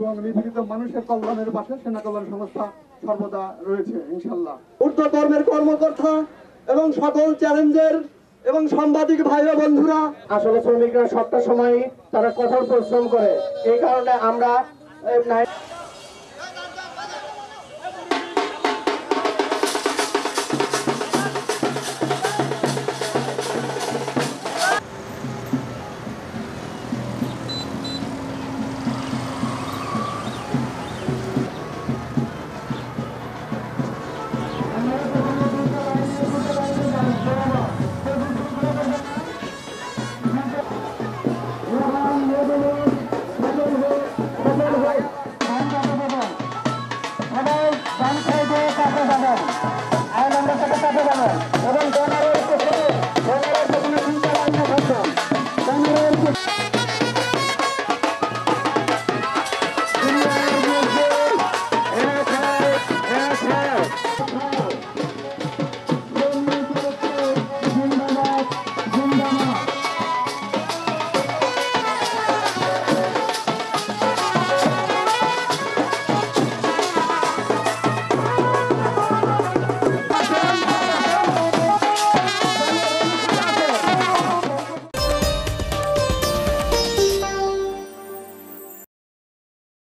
এবং নিপীড়িত মানুষের কল্যাণের পাশে সেনা কল্যাণ সংস্থা সর্বদা রয়েছে ইনশাল্লাহ। ঊর্ধ্বতনের কর্মকর্তা এবং সকল চ্যালেঞ্জের এবং সাংবাদিক ভাই ও বন্ধুরা, আসলে শ্রমিকরা সবটা সময় তারা কঠোর পরিশ্রম করে, এই কারণে আমরা জিন্দাবাদ।